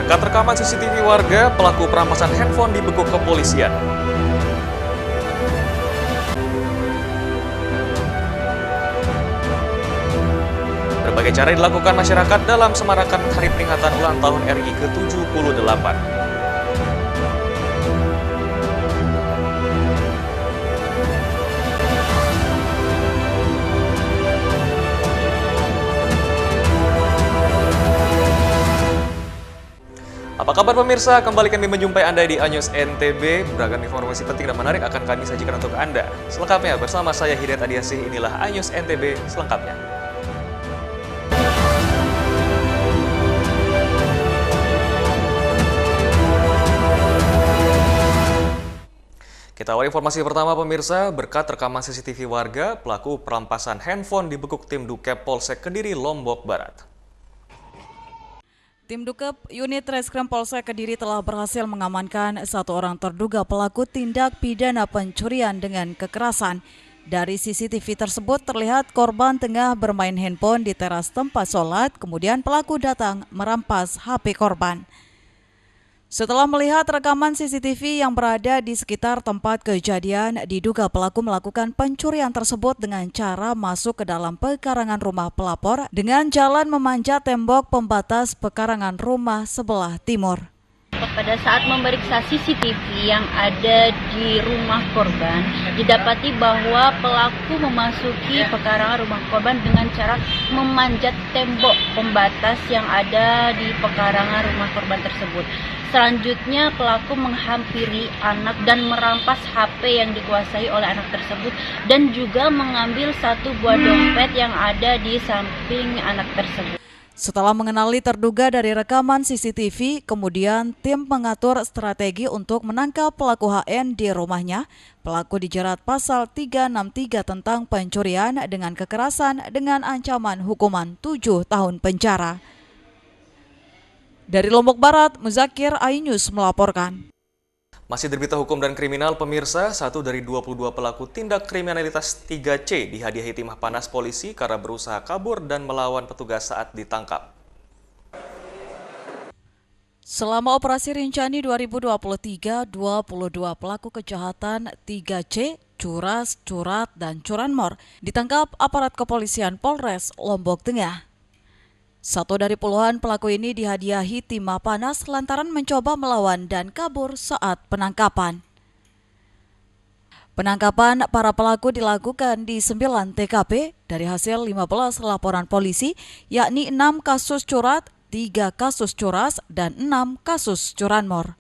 Berkat rekaman CCTV warga, pelaku perampasan handphone dibekuk kepolisian. Berbagai cara dilakukan masyarakat dalam semarakan hari peringatan ulang tahun RI ke-78. Apa kabar pemirsa? Kembali kami menjumpai Anda di Anyus NTB. Beragam informasi penting dan menarik akan kami sajikan untuk Anda. Selengkapnya bersama saya Hidayat Adiasih, inilah Anyus NTB selengkapnya. Kita awali informasi pertama pemirsa, berkat rekaman CCTV warga, pelaku perampasan handphone dibekuk tim Dukep Polsek Kediri, Lombok Barat. Tim Dukep Unit Reskrim Polsek Kediri telah berhasil mengamankan satu orang terduga pelaku tindak pidana pencurian dengan kekerasan. Dari CCTV tersebut terlihat korban tengah bermain handphone di teras tempat sholat, kemudian pelaku datang merampas HP korban. Setelah melihat rekaman CCTV yang berada di sekitar tempat kejadian, diduga pelaku melakukan pencurian tersebut dengan cara masuk ke dalam pekarangan rumah pelapor dengan jalan memanjat tembok pembatas pekarangan rumah sebelah timur. Pada saat memeriksa CCTV yang ada di rumah korban, didapati bahwa pelaku memasuki pekarangan rumah korban dengan cara memanjat tembok pembatas yang ada di pekarangan rumah korban tersebut. Selanjutnya pelaku menghampiri anak dan merampas HP yang dikuasai oleh anak tersebut dan juga mengambil satu buah dompet yang ada di samping anak tersebut. Setelah mengenali terduga dari rekaman CCTV, kemudian tim mengatur strategi untuk menangkap pelaku HN di rumahnya. Pelaku dijerat pasal 363 tentang pencurian dengan kekerasan dengan ancaman hukuman 7 tahun penjara. Dari Lombok Barat, Muzakir Ainus melaporkan. Masih di berita hukum dan kriminal pemirsa, satu dari 22 pelaku tindak kriminalitas 3C dihadiahi timah panas polisi karena berusaha kabur dan melawan petugas saat ditangkap. Selama operasi Rincani 2023, 22 pelaku kejahatan 3C, curas, curat, dan curanmor ditangkap aparat kepolisian Polres Lombok Tengah. Satu dari puluhan pelaku ini dihadiahi timah panas lantaran mencoba melawan dan kabur saat penangkapan. Penangkapan para pelaku dilakukan di 9 TKP dari hasil 15 laporan polisi, yakni 6 kasus curat, 3 kasus curas, dan 6 kasus curanmor.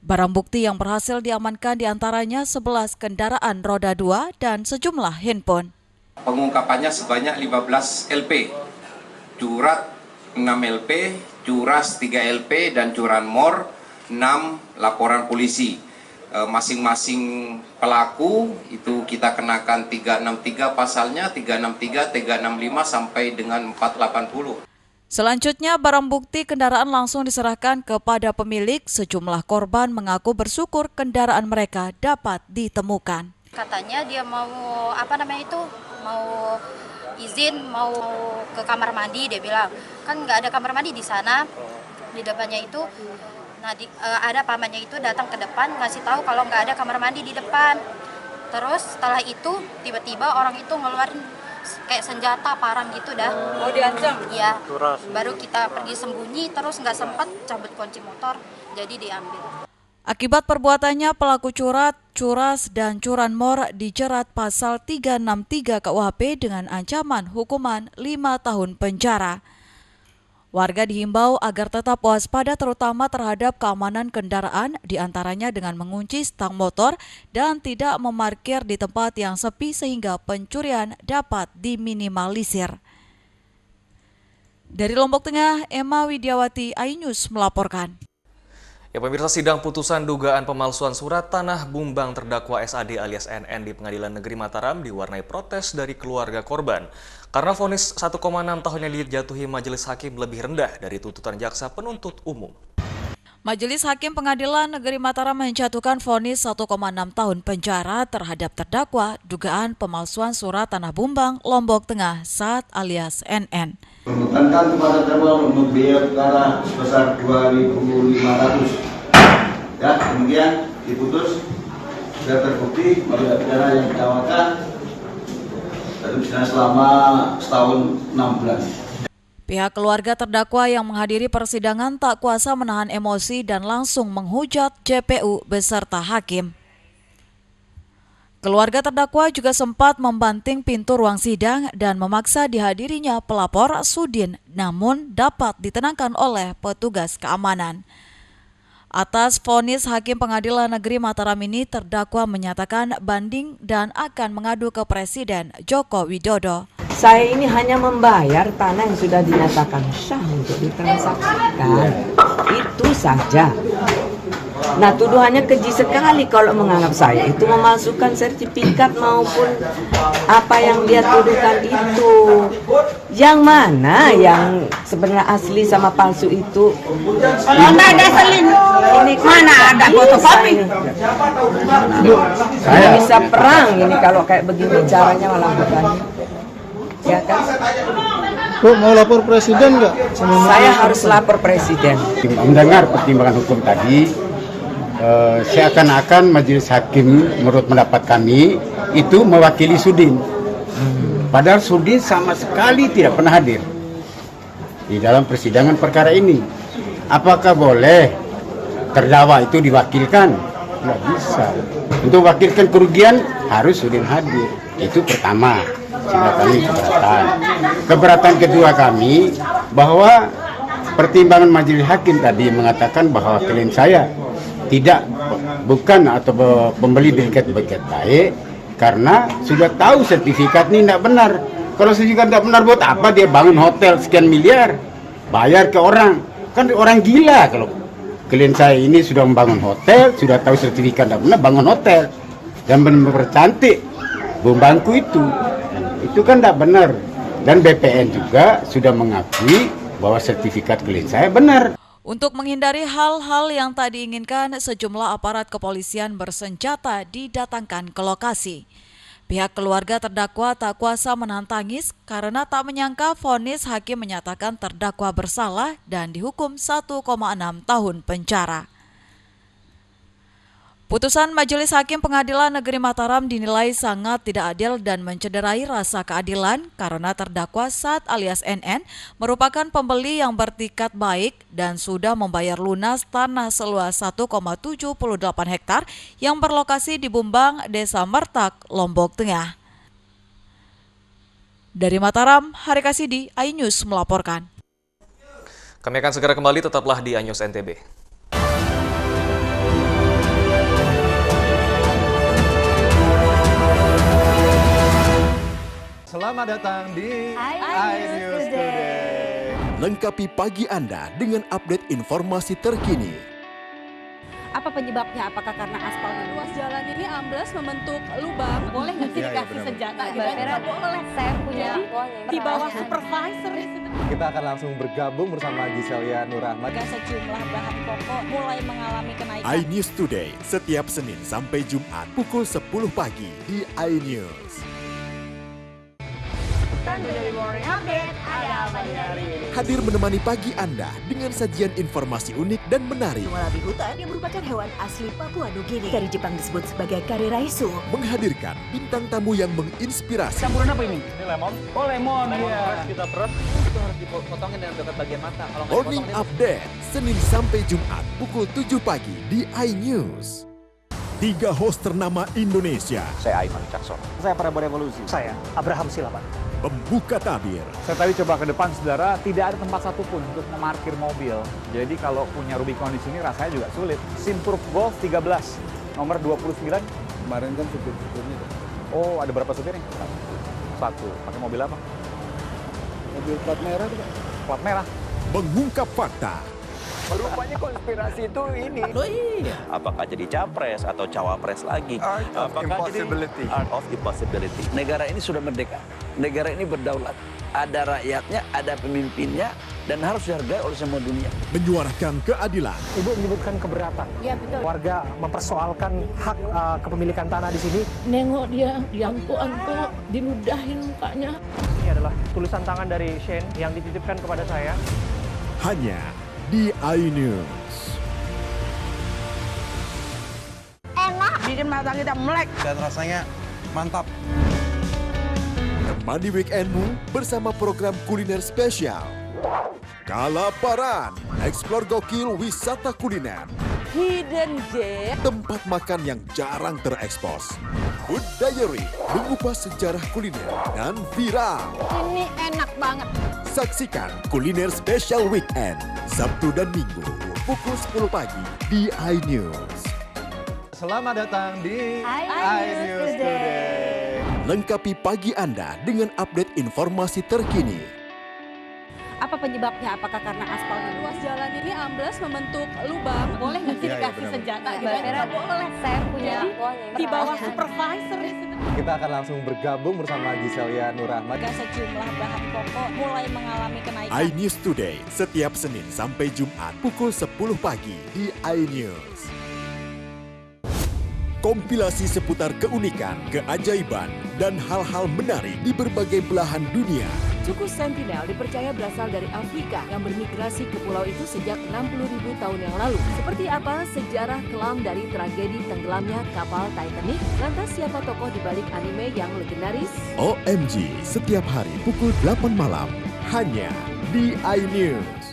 Barang bukti yang berhasil diamankan diantaranya 11 kendaraan roda 2 dan sejumlah handphone. Pengungkapannya sebanyak 15 LP. Curat 6 LP, curas 3 LP, dan curanmor 6 laporan polisi. Masing-masing pelaku itu kita kenakan 363 pasalnya, 363, 365 sampai dengan 480. Selanjutnya barang bukti kendaraan langsung diserahkan kepada pemilik. Sejumlah korban mengaku bersyukur kendaraan mereka dapat ditemukan. Katanya dia mau mau izin mau ke kamar mandi, dia bilang kan nggak ada kamar mandi di sana, di depannya itu. Nah ada pamannya itu datang ke depan ngasih tahu kalau nggak ada kamar mandi di depan. Terus setelah itu tiba-tiba orang itu ngeluarin kayak senjata parang gitu dah. Oh, diancam? Iya. Baru kita pergi sembunyi, terus nggak sempat cabut kunci motor, jadi diambil. Akibat perbuatannya, pelaku curat, curas, dan curanmor dijerat pasal 363 KUHP dengan ancaman hukuman 5 tahun penjara. Warga dihimbau agar tetap waspada terutama terhadap keamanan kendaraan, diantaranya dengan mengunci stang motor dan tidak memarkir di tempat yang sepi sehingga pencurian dapat diminimalisir. Dari Lombok Tengah, Emma Widiawati Ainus melaporkan. Ya pemirsa, sidang putusan dugaan pemalsuan surat tanah bumbang terdakwa SAD alias NN di Pengadilan Negeri Mataram diwarnai protes dari keluarga korban. Karena vonis 1,6 tahun yang dijatuhi majelis hakim lebih rendah dari tuntutan jaksa penuntut umum. Majelis Hakim Pengadilan Negeri Mataram menjatuhkan vonis 1,6 tahun penjara terhadap terdakwa dugaan pemalsuan surat tanah Bumbang, Lombok Tengah, Saat alias NN. Menekankan kepada terdakwa untuk biaya perkara sebesar 2.500. Ya, kemudian diputus sudah terbukti bahwa pidana yang didakwakan dan pidana selama setahun 6 bulan. Pihak keluarga terdakwa yang menghadiri persidangan tak kuasa menahan emosi dan langsung menghujat JPU beserta hakim. Keluarga terdakwa juga sempat membanting pintu ruang sidang dan memaksa dihadirinya pelapor Sudin, namun dapat ditenangkan oleh petugas keamanan. Atas vonis Hakim Pengadilan Negeri Mataram ini, terdakwa menyatakan banding dan akan mengadu ke Presiden Joko Widodo. Saya ini hanya membayar tanah yang sudah dinyatakan sah untuk ditransaksikan. Itu saja. Nah, tuduhannya keji sekali kalau menganggap saya itu memalsukan sertifikat maupun apa yang dia tuduhkan itu. Yang mana yang sebenarnya asli sama palsu itu? Mana ada selin? Ini mana ada fotokopi? Saya bisa perang ini kalau kayak begini caranya malah bukan. Ya kan? Bu, mau lapor presiden nggak? Saya harus lapor presiden. Mendengar pertimbangan hukum tadi, seakan-akan majelis hakim menurut pendapat kami itu mewakili Sudin. Padahal Sudin sama sekali tidak pernah hadir di dalam persidangan perkara ini. Apakah boleh terdakwa itu diwakilkan? Nggak bisa. Untuk wakilkan kerugian harus Sudin hadir. Itu pertama, sehingga kami keberatan. Keberatan kedua kami bahwa pertimbangan majelis hakim tadi mengatakan bahwa klien saya bukan atau pembeli berkat baik karena sudah tahu sertifikat ini tidak benar. Kalau sertifikat tidak benar, buat apa dia bangun hotel sekian miliar, bayar ke orang? Kan orang gila kalau klien saya ini sudah membangun hotel, sudah tahu sertifikat tidak benar, bangun hotel dan benar-benar cantik Bumbangku itu kan tidak benar. Dan BPN juga sudah mengakui bahwa sertifikat klien saya benar. Untuk menghindari hal-hal yang tak diinginkan, sejumlah aparat kepolisian bersenjata didatangkan ke lokasi. Pihak keluarga terdakwa tak kuasa menahan tangis karena tak menyangka vonis hakim menyatakan terdakwa bersalah dan dihukum 1,6 tahun penjara. Putusan Majelis Hakim Pengadilan Negeri Mataram dinilai sangat tidak adil dan mencederai rasa keadilan karena terdakwa Saat alias NN merupakan pembeli yang bertikat baik dan sudah membayar lunas tanah seluas 1,78 hektar yang berlokasi di Bumbang, Desa Mertak, Lombok Tengah. Dari Mataram, Hari Kasidi, iNews melaporkan. Kami akan segera kembali, tetaplah di iNews NTB. Selamat datang di iNews Today. Lengkapi pagi Anda dengan update informasi terkini. Apa penyebabnya? Apakah karena aspal ruas jalan ini amblas membentuk lubang? Boleh nggak sih dikasih senjata? Tidak boleh. Saya punya di bawah supervisor. Kita akan langsung bergabung bersama Giselia Nurahmat. Sejumlah bahan pokok mulai mengalami kenaikan. iNews Today setiap Senin sampai Jumat pukul 10 pagi di iNews. Hadir menemani pagi Anda dengan sajian informasi unik dan menarik. Walabi hutan yang merupakan hewan asli Papua Nugini dari Jepang disebut sebagai kariraisu. Menghadirkan bintang tamu yang menginspirasi. Campuran apa ini? Ini lemon. Oh lemon, ya. Kita peras, itu harus dipotongin dengan dekat bagian mata. Kalau Morning Update, Senin sampai Jumat pukul 7 pagi di iNews. 3 host ternama Indonesia. Saya Aiman Caksono. Saya Prabowo Revolusi. Saya Abraham Silaban. Membuka tabir. Saya tadi coba ke depan, saudara, tidak ada tempat satupun untuk memarkir mobil. Jadi kalau punya Rubicon di sini rasanya juga sulit. Simpruk Golf 13, nomor 29. Kemarin kan supir-supirnya. Oh, ada berapa supirnya? Satu. Pakai mobil apa? Mobil plat merah juga. Plat merah. Mengungkap fakta. Rupanya konspirasi itu ini. Oh iya. Apakah jadi capres atau cawapres lagi? Art of impossibility. Art of impossibility. Negara ini sudah merdeka. Negara ini berdaulat. Ada rakyatnya, ada pemimpinnya dan harus dihargai oleh semua dunia. Menyuarakan keadilan. Ibu menyebutkan keberatan. Ya, betul. Warga mempersoalkan hak kepemilikan tanah di sini. Nengok dia, diangkut-angkut, diludahin mukanya. Ini adalah tulisan tangan dari Shane yang dititipkan kepada saya. Hanya di iNews. Enak, bikin mata kita melek. Dan rasanya mantap. Temani weekendmu bersama program kuliner spesial. Kalaparan, eksplor gokil wisata kuliner. Hidden gem. Tempat makan yang jarang terekspos. Food Diary, mengupas sejarah kuliner dan viral. Ini enak banget. Saksikan kuliner spesial weekend, Sabtu dan Minggu, pukul 10 pagi di iNews. Selamat datang di iNews Today. Lengkapi pagi Anda dengan update informasi terkini. Apa penyebabnya? Apakah karena aspalnya luas jalan ini amblas membentuk lubang? Boleh nggak sih dikasih senjata? Nggak boleh. Saya punya di bawah supervisor. Kita akan langsung bergabung bersama Giselia Nurahmat. Sejumlah bahan pokok mulai mengalami kenaikan. iNews Today setiap Senin sampai Jumat pukul 10 pagi di iNews. Kompilasi seputar keunikan, keajaiban, dan hal-hal menarik di berbagai belahan dunia. Suku Sentinel dipercaya berasal dari Afrika yang bermigrasi ke pulau itu sejak 60.000 tahun yang lalu. Seperti apa sejarah kelam dari tragedi tenggelamnya kapal Titanic? Lantas siapa tokoh di balik anime yang legendaris? OMG setiap hari pukul 8 malam hanya di iNews.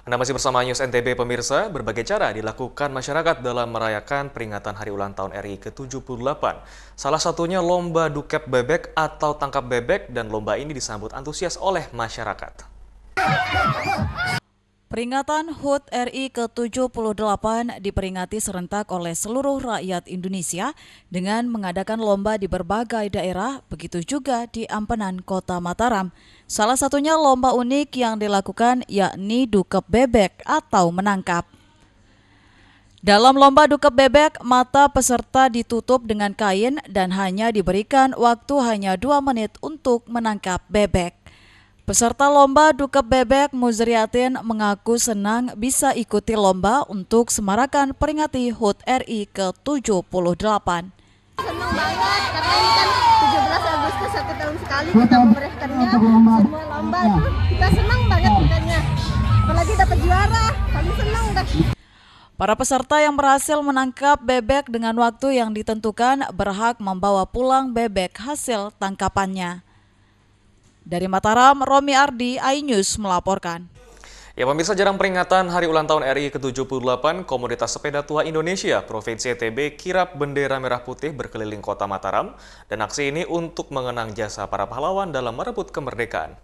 Anda masih bersama News NTB pemirsa, berbagai cara dilakukan masyarakat dalam merayakan peringatan Hari Ulang Tahun RI ke-78. Salah satunya lomba dukep bebek atau tangkap bebek, dan lomba ini disambut antusias oleh masyarakat. Peringatan HUT RI ke-78 diperingati serentak oleh seluruh rakyat Indonesia dengan mengadakan lomba di berbagai daerah, begitu juga di Ampenan, Kota Mataram. Salah satunya lomba unik yang dilakukan yakni dukep bebek atau menangkap. Dalam lomba dukep bebek, mata peserta ditutup dengan kain dan hanya diberikan waktu hanya 2 menit untuk menangkap bebek. Peserta lomba dukep bebek Muzriatin mengaku senang bisa ikuti lomba untuk semarakan peringati HUT RI ke-78. Senang banget karena ini kan 17 Agustus 1 tahun sekali kita memeriahkannya semua lomba itu kita senang banget makanya. Apalagi dapat juara, paling senang dah. Para peserta yang berhasil menangkap bebek dengan waktu yang ditentukan berhak membawa pulang bebek hasil tangkapannya. Dari Mataram, Romi Ardi, iNews melaporkan. Ya pemirsa, jelang peringatan Hari Ulang Tahun RI ke-78, Komunitas Sepeda Tua Indonesia Provinsi NTB kirap bendera merah putih berkeliling kota Mataram, dan aksi ini untuk mengenang jasa para pahlawan dalam merebut kemerdekaan.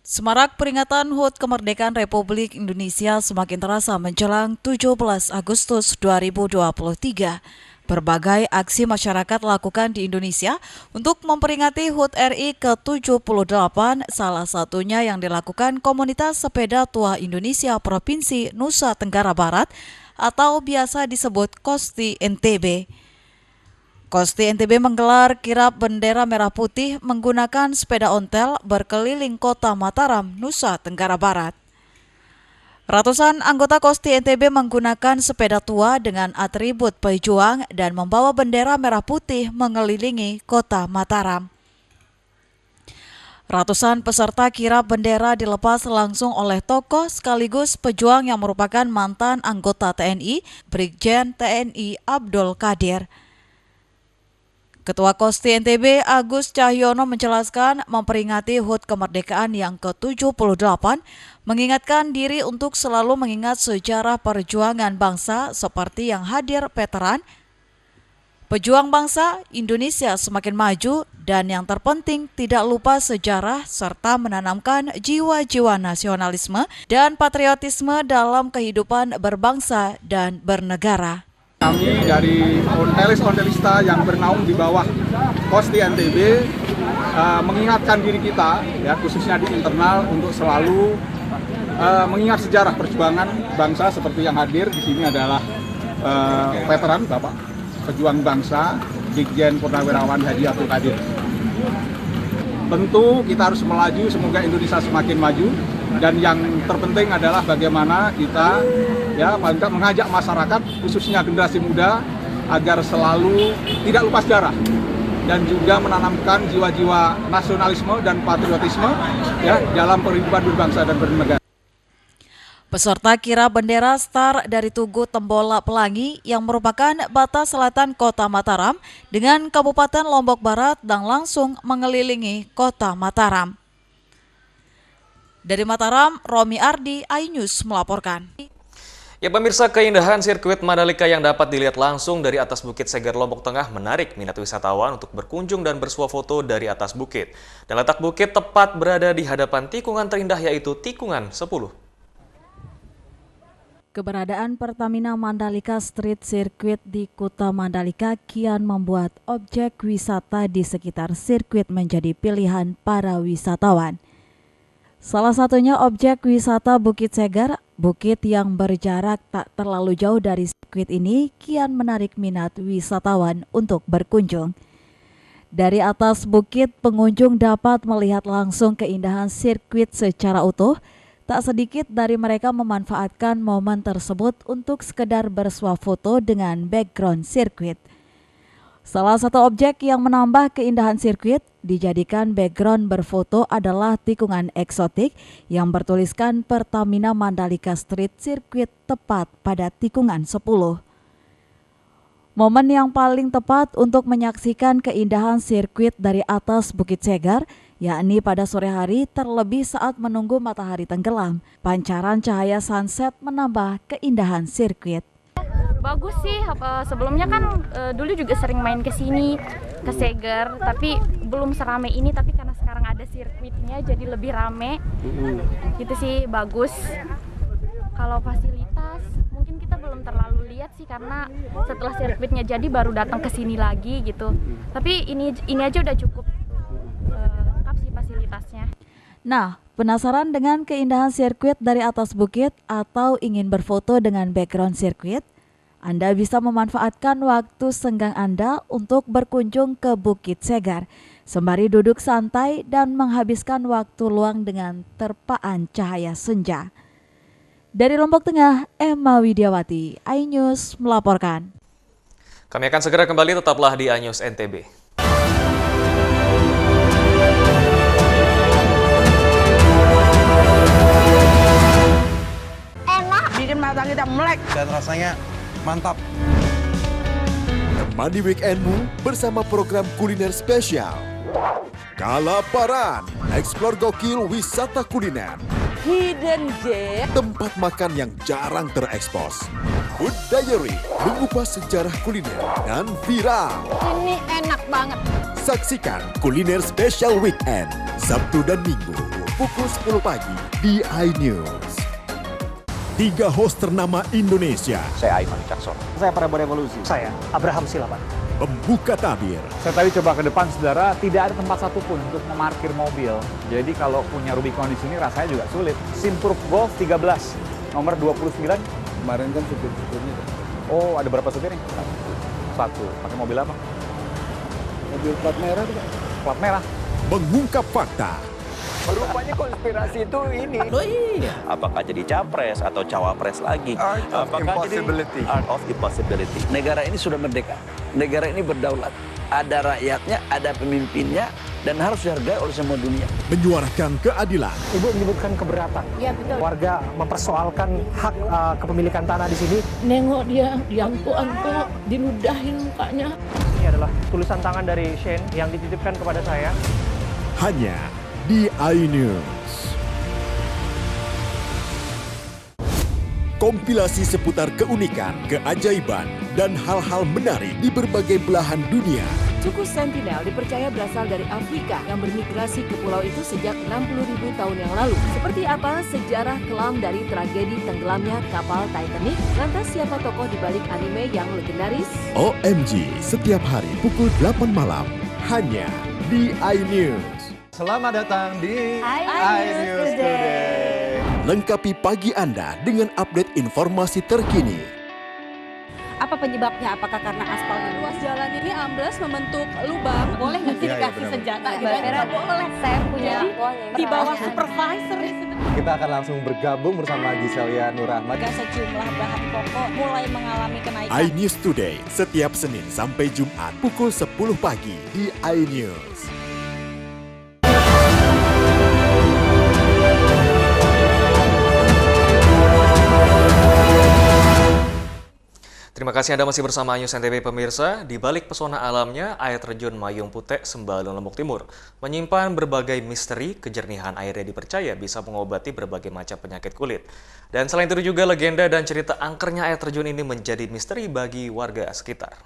Semarak peringatan HUT Kemerdekaan Republik Indonesia semakin terasa menjelang 17 Agustus 2023. Berbagai aksi masyarakat lakukan di Indonesia untuk memperingati HUT RI ke-78, salah satunya yang dilakukan Komunitas Sepeda Tua Indonesia Provinsi Nusa Tenggara Barat atau biasa disebut KOSTI NTB. KOSTI NTB menggelar kirap bendera merah putih menggunakan sepeda ontel berkeliling kota Mataram, Nusa Tenggara Barat. Ratusan anggota KOSTI NTB menggunakan sepeda tua dengan atribut pejuang dan membawa bendera merah putih mengelilingi kota Mataram. Ratusan peserta kirap bendera dilepas langsung oleh tokoh sekaligus pejuang yang merupakan mantan anggota TNI, Brigjen TNI Abdul Qadir. Ketua KOSTI NTB Agus Cahyono menjelaskan memperingati HUT kemerdekaan yang ke-78 mengingatkan diri untuk selalu mengingat sejarah perjuangan bangsa seperti yang hadir veteran, pejuang bangsa Indonesia semakin maju, dan yang terpenting tidak lupa sejarah serta menanamkan jiwa-jiwa nasionalisme dan patriotisme dalam kehidupan berbangsa dan bernegara. Kami dari ontelis-ontelista yang bernaung di bawah KOSTI NTB mengingatkan diri kita, ya khususnya di internal, untuk selalu mengingat sejarah perjuangan bangsa seperti yang hadir di sini adalah veteran Bapak pejuang bangsa Brigjen Purnawirawan Haji Abdul Qadir. Tentu kita harus melaju, semoga Indonesia semakin maju, dan yang terpenting adalah bagaimana kita mengajak masyarakat khususnya generasi muda agar selalu tidak lupa sejarah dan juga menanamkan jiwa-jiwa nasionalisme dan patriotisme dalam kehidupan berbangsa dan bernegara. Peserta kirap bendera Star dari Tugu Tembola Pelangi yang merupakan batas selatan Kota Mataram dengan Kabupaten Lombok Barat dan langsung mengelilingi Kota Mataram. Dari Mataram, Romi Ardi, iNews melaporkan. Ya pemirsa, keindahan sirkuit Mandalika yang dapat dilihat langsung dari atas Bukit Segar Lombok Tengah menarik minat wisatawan untuk berkunjung dan bersuah foto dari atas bukit. Dan letak bukit tepat berada di hadapan tikungan terindah yaitu tikungan 10. Keberadaan Pertamina Mandalika Street Circuit di Kuta Mandalika kian membuat objek wisata di sekitar sirkuit menjadi pilihan para wisatawan. Salah satunya objek wisata Bukit Segar, bukit yang berjarak tak terlalu jauh dari sirkuit ini kian menarik minat wisatawan untuk berkunjung. Dari atas bukit, pengunjung dapat melihat langsung keindahan sirkuit secara utuh. Tak sedikit dari mereka memanfaatkan momen tersebut untuk sekedar bersuah foto dengan background sirkuit. Salah satu objek yang menambah keindahan sirkuit dijadikan background berfoto adalah tikungan eksotik yang bertuliskan Pertamina Mandalika Street Circuit tepat pada tikungan 10. Momen yang paling tepat untuk menyaksikan keindahan sirkuit dari atas Bukit Segar yakni pada sore hari, terlebih saat menunggu matahari tenggelam. Pancaran cahaya sunset menambah keindahan sirkuit. Bagus sih, sebelumnya kan dulu juga sering main ke sini, ke Segar, tapi belum serame ini, tapi karena sekarang ada sirkuitnya jadi lebih rame. Gitu sih, bagus. Kalau fasilitas mungkin kita belum terlalu lihat sih, karena setelah sirkuitnya jadi baru datang ke sini lagi gitu. Tapi ini aja udah cukup lengkap sih fasilitasnya. Nah, penasaran dengan keindahan sirkuit dari atas bukit atau ingin berfoto dengan background sirkuit? Anda bisa memanfaatkan waktu senggang Anda untuk berkunjung ke Bukit Segar, sembari duduk santai dan menghabiskan waktu luang dengan terpaan cahaya senja. Dari Lombok Tengah, Emma Widiawati, iNews melaporkan. Kami akan segera kembali, tetaplah di iNews NTB. Enak, bikin mata kita melek dan rasanya mantap. Temani weekendmu bersama program kuliner spesial. Kalaparan, eksplor gokil wisata kuliner. Hidden Gem, tempat makan yang jarang terekspos. Food Diary, mengupas sejarah kuliner dan viral. ini enak banget. Saksikan kuliner spesial weekend, Sabtu dan Minggu, pukul 10 pagi di iNews. 3 host ternama Indonesia. Saya Aiman Wicaksono. Saya Prabowo Revolusi. Saya Abraham Silaban. Pembuka tabir. Saya tadi coba ke depan, saudara, tidak ada tempat satupun untuk memarkir mobil. Jadi kalau punya Rubicon di sini rasanya juga sulit. Simproof Golf 13, nomor 29. Kemarin kan supir-supirnya. Oh, ada berapa supirnya? Satu. Pakai mobil apa? Mobil plat merah juga. Plat merah. Mengungkap fakta. Rupanya konspirasi itu ini. Loh iya. Apakah jadi capres atau cawapres lagi? Apakah jadi art of impossibility? Negara ini sudah merdeka. Negara ini berdaulat. Ada rakyatnya, ada pemimpinnya, dan harus dihargai oleh semua dunia. Menyuarakan keadilan. Ibu menyebutkan keberatan. Iya betul. Warga mempersoalkan hak kepemilikan tanah di sini. Nengok dia diangkut-angkut, diludahin mukanya. Ini adalah tulisan tangan dari Shane yang dititipkan kepada saya. Hanya di iNews. Kompilasi seputar keunikan, keajaiban, dan hal-hal menarik di berbagai belahan dunia. Suku Sentinel dipercaya berasal dari Afrika yang bermigrasi ke pulau itu sejak 60.000 tahun yang lalu. Seperti apa sejarah kelam dari tragedi tenggelamnya kapal Titanic? Lantas siapa tokoh di balik anime yang legendaris? OMG, setiap hari pukul 8 malam, hanya di iNews. Selamat datang di iNews Today. Lengkapi pagi Anda dengan update informasi terkini. Apa penyebabnya? Apakah karena aspalnya luas jalan ini amblas membentuk lubang? Boleh nggak sih dikasih senjata? Mbak Vera, boleh. saya punya Di bawah supervisor. Kita akan langsung bergabung bersama Giselia Nurahmat. Sejumlah bahan pokok mulai mengalami kenaikan. iNews Today, setiap Senin sampai Jumat pukul 10 pagi di iNews. Terima kasih Anda masih bersama News NTB pemirsa. Di balik pesona alamnya, air terjun Mayung Putek, Sembalun, Lombok Timur menyimpan berbagai misteri. Kejernihan airnya dipercaya bisa mengobati berbagai macam penyakit kulit. Dan selain itu juga legenda dan cerita angkernya air terjun ini menjadi misteri bagi warga sekitar.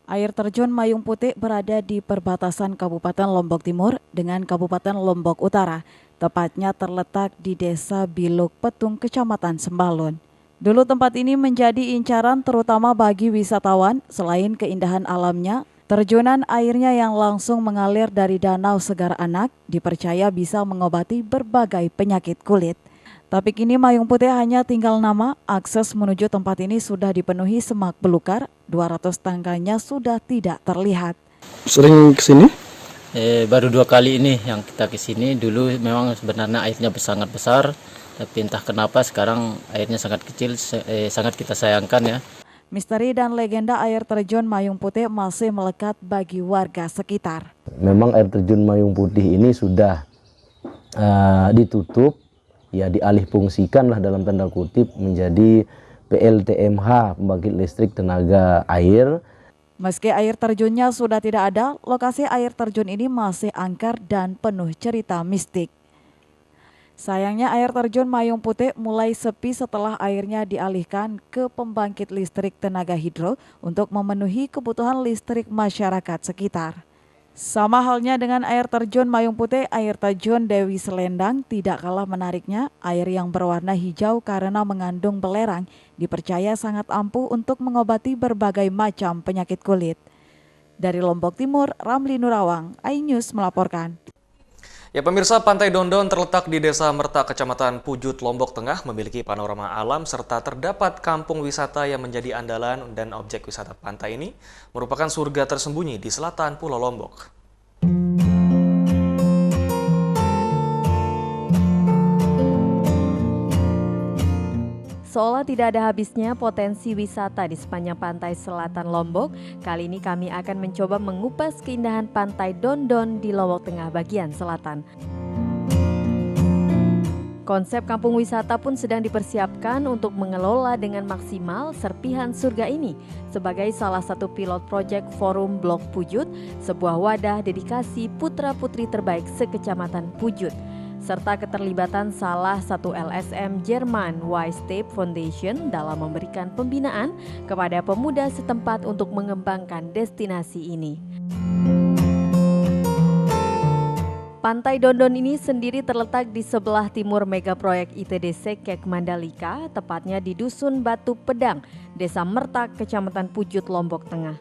Air terjun Mayung Putek berada di perbatasan Kabupaten Lombok Timur dengan Kabupaten Lombok Utara. Tepatnya terletak di Desa Biluk Petung, Kecamatan Sembalun. Dulu tempat ini menjadi incaran terutama bagi wisatawan. Selain keindahan alamnya, terjunan airnya yang langsung mengalir dari Danau Segar Anak dipercaya bisa mengobati berbagai penyakit kulit. Tapi kini Mayung Putek hanya tinggal nama, akses menuju tempat ini sudah dipenuhi semak belukar, 200 tangganya sudah tidak terlihat. Sering kesini? Baru 2 kali ini yang kita kesini. Dulu memang sebenarnya airnya sangat besar. Tapi entah kenapa sekarang airnya sangat kecil, sangat kita sayangkan ya. Misteri dan legenda air terjun Mayung Putek masih melekat bagi warga sekitar. Memang air terjun Mayung Putih ini sudah ditutup, ya dialihfungsikan lah dalam tanda kutip menjadi PLTMH, pembangkit listrik tenaga air. Meski air terjunnya sudah tidak ada, lokasi air terjun ini masih angker dan penuh cerita mistik. Sayangnya air terjun Mayung Putek mulai sepi setelah airnya dialihkan ke pembangkit listrik tenaga hidro untuk memenuhi kebutuhan listrik masyarakat sekitar. Sama halnya dengan air terjun Mayung Putek, air terjun Dewi Selendang tidak kalah menariknya. Air yang berwarna hijau karena mengandung belerang dipercaya sangat ampuh untuk mengobati berbagai macam penyakit kulit. Dari Lombok Timur, Ramli Nurawang, iNews melaporkan. Ya pemirsa, Pantai Dondon terletak di Desa Merta, Kecamatan Pujut, Lombok Tengah, memiliki panorama alam serta terdapat kampung wisata yang menjadi andalan dan objek wisata pantai ini merupakan surga tersembunyi di selatan Pulau Lombok. Seolah tidak ada habisnya potensi wisata di sepanjang pantai selatan Lombok, kali ini kami akan mencoba mengupas keindahan Pantai Dondon di Lombok Tengah bagian selatan. Konsep kampung wisata pun sedang dipersiapkan untuk mengelola dengan maksimal serpihan surga ini sebagai salah satu pilot proyek Forum Blok Pujut, sebuah wadah dedikasi putra-putri terbaik sekecamatan Pujut, serta keterlibatan salah satu LSM Jerman Wijstep Foundation dalam memberikan pembinaan kepada pemuda setempat untuk mengembangkan destinasi ini. Pantai Dondon ini sendiri terletak di sebelah timur mega proyek ITDC Kek Mandalika, tepatnya di Dusun Batu Pedang, Desa Merta, Kecamatan Pujut, Lombok Tengah.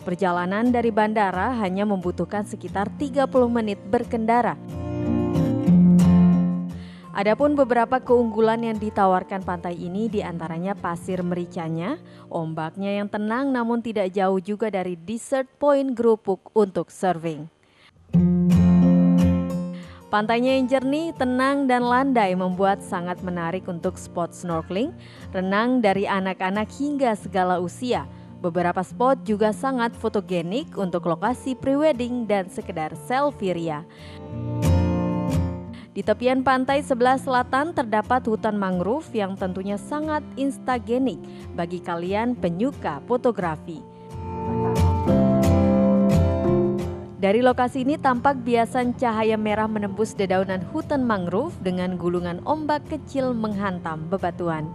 Perjalanan dari bandara hanya membutuhkan sekitar 30 menit berkendara. Adapun beberapa keunggulan yang ditawarkan pantai ini diantaranya pasir mericanya, ombaknya yang tenang namun tidak jauh juga dari Desert Point Gerupuk untuk surfing. Pantainya yang jernih, tenang dan landai membuat sangat menarik untuk spot snorkeling, renang dari anak-anak hingga segala usia. Beberapa spot juga sangat fotogenik untuk lokasi prewedding dan sekedar selfie ria. Di tepian pantai sebelah selatan terdapat hutan mangrove yang tentunya sangat instagenik bagi kalian penyuka fotografi. Dari lokasi ini tampak biasan cahaya merah menembus dedaunan hutan mangrove dengan gulungan ombak kecil menghantam bebatuan.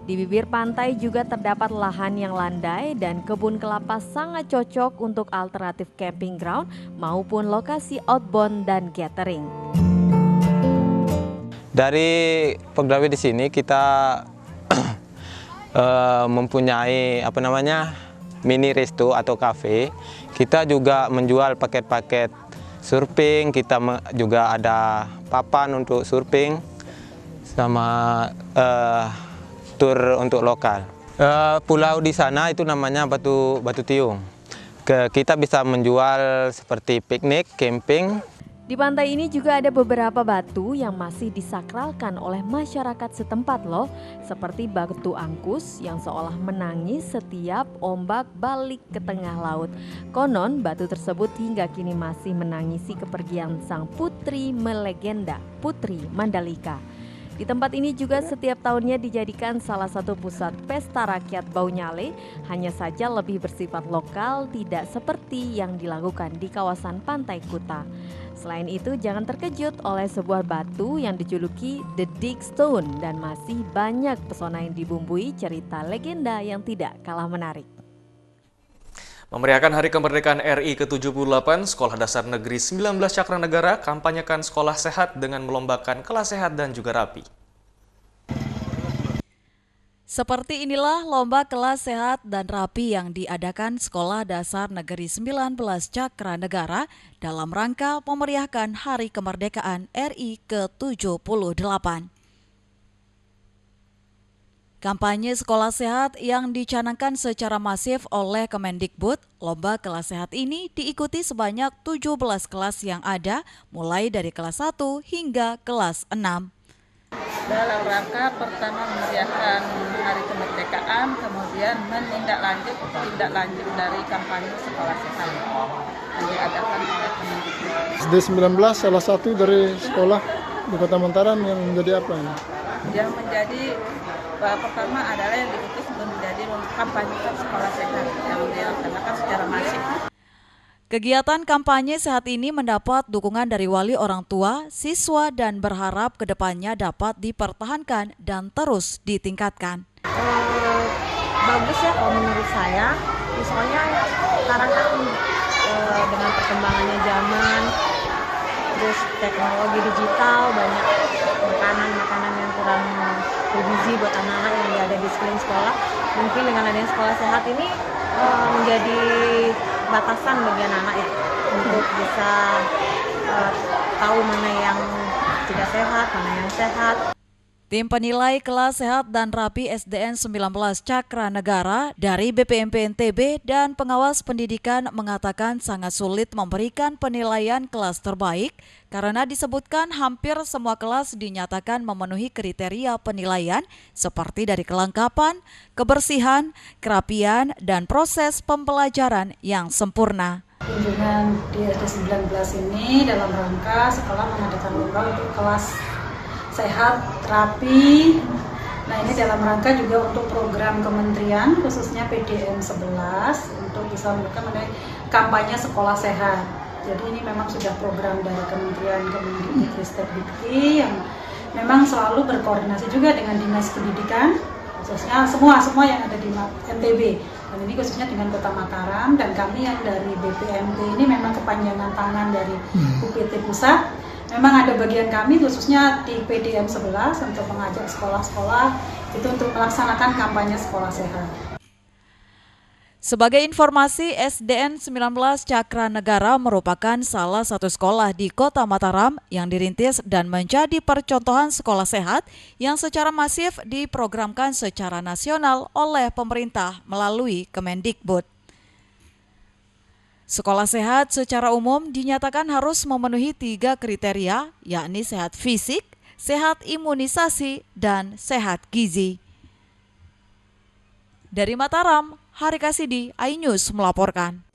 Di bibir pantai juga terdapat lahan yang landai dan kebun kelapa sangat cocok untuk alternatif camping ground maupun lokasi outbound dan gathering. Dari pegawai di sini kita mempunyai mini resto atau cafe. Kita juga menjual paket-paket surfing, kita juga ada papan untuk surfing sama tur untuk lokal. Pulau di sana itu namanya Batu Tiung. Kita bisa menjual seperti piknik, camping. Di pantai ini juga ada beberapa batu yang masih disakralkan oleh masyarakat setempat loh, seperti batu angkus yang seolah menangis setiap ombak balik ke tengah laut. Konon batu tersebut hingga kini masih menangisi kepergian sang putri melegenda, Putri Mandalika. Di tempat ini juga setiap tahunnya dijadikan salah satu pusat pesta rakyat Baunyale, hanya saja lebih bersifat lokal, tidak seperti yang dilakukan di kawasan Pantai Kuta. Selain itu, jangan terkejut oleh sebuah batu yang dijuluki The Dig Stone dan masih banyak pesona yang dibumbui cerita legenda yang tidak kalah menarik. Memeriahkan Hari Kemerdekaan RI ke-78, Sekolah Dasar Negeri 19 Cakranegara kampanyekan sekolah sehat dengan melombakan kelas sehat dan juga rapi. Seperti inilah lomba kelas sehat dan rapi yang diadakan Sekolah Dasar Negeri 19 Cakranegara dalam rangka memeriahkan Hari Kemerdekaan RI ke-78. Kampanye sekolah sehat yang dicanangkan secara masif oleh Kemendikbud, lomba kelas sehat ini diikuti sebanyak 17 kelas yang ada, mulai dari kelas 1 hingga kelas 6. Dalam rangka pertama memeriahkan Hari Kemerdekaan, kemudian tindak lanjut dari kampanye sekolah sehat yang diadakan oleh Kemendikbud. SD 19 salah satu dari sekolah di Kota Mataram yang menjadi apa ini? Yang menjadi pertama adalah yang diikuti menjadi kampanye sekolah sehat yang dilaksanakan secara masif. Kegiatan kampanye sehat ini mendapat dukungan dari wali orang tua, siswa dan berharap kedepannya dapat dipertahankan dan terus ditingkatkan. Bagus ya kalau menurut saya, soalnya sekarang kan dengan perkembangannya zaman, terus teknologi digital, banyak makanan yang kurang bergizi buat anak-anak yang ada di sekeliling sekolah. Mungkin dengan adanya sekolah sehat ini menjadi batasan bagi anak-anak ya, untuk bisa tahu mana yang tidak sehat, mana yang sehat. Tim penilai kelas sehat dan rapi SDN 19 Cakranegara dari BPMP NTB dan pengawas pendidikan mengatakan sangat sulit memberikan penilaian kelas terbaik karena disebutkan hampir semua kelas dinyatakan memenuhi kriteria penilaian seperti dari kelengkapan, kebersihan, kerapian, dan proses pembelajaran yang sempurna. Kunjungan di SD 19 ini dalam rangka sekolah mengadakan lomba untuk kelas sehat, rapi. Nah, ini dalam rangka juga untuk program kementerian, khususnya PDM 11, untuk bisa melakukan kampanye sekolah sehat. Jadi ini memang sudah program dari Kementerian Kemendikbud yang memang selalu berkoordinasi juga dengan Dinas Pendidikan, khususnya semua yang ada di NTB. Dan ini khususnya dengan Kota Mataram, dan kami yang dari BPMP ini memang kepanjangan tangan dari UPT Pusat. Memang ada bagian kami khususnya di PDM 11 untuk mengajak sekolah-sekolah itu untuk melaksanakan kampanye sekolah sehat. Sebagai informasi, SDN 19 Cakranegara merupakan salah satu sekolah di Kota Mataram yang dirintis dan menjadi percontohan sekolah sehat yang secara masif diprogramkan secara nasional oleh pemerintah melalui Kemendikbud. Sekolah sehat secara umum dinyatakan harus memenuhi 3 kriteria, yakni sehat fisik, sehat imunisasi, dan sehat gizi. Dari Mataram, Hari Kasidi, iNews melaporkan.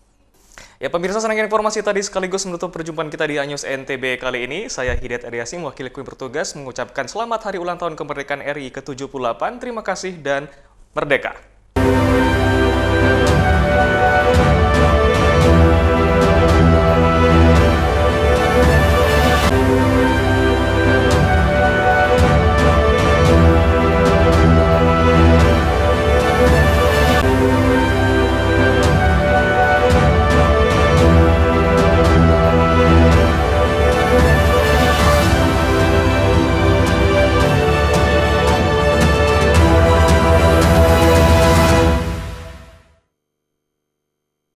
Ya pemirsa, senangnya informasi tadi sekaligus menutup perjumpaan kita di iNews NTB kali ini. Saya Hidayat Eriasi, mewakili kru bertugas mengucapkan selamat Hari Ulang Tahun Kemerdekaan RI ke-78. Terima kasih dan merdeka!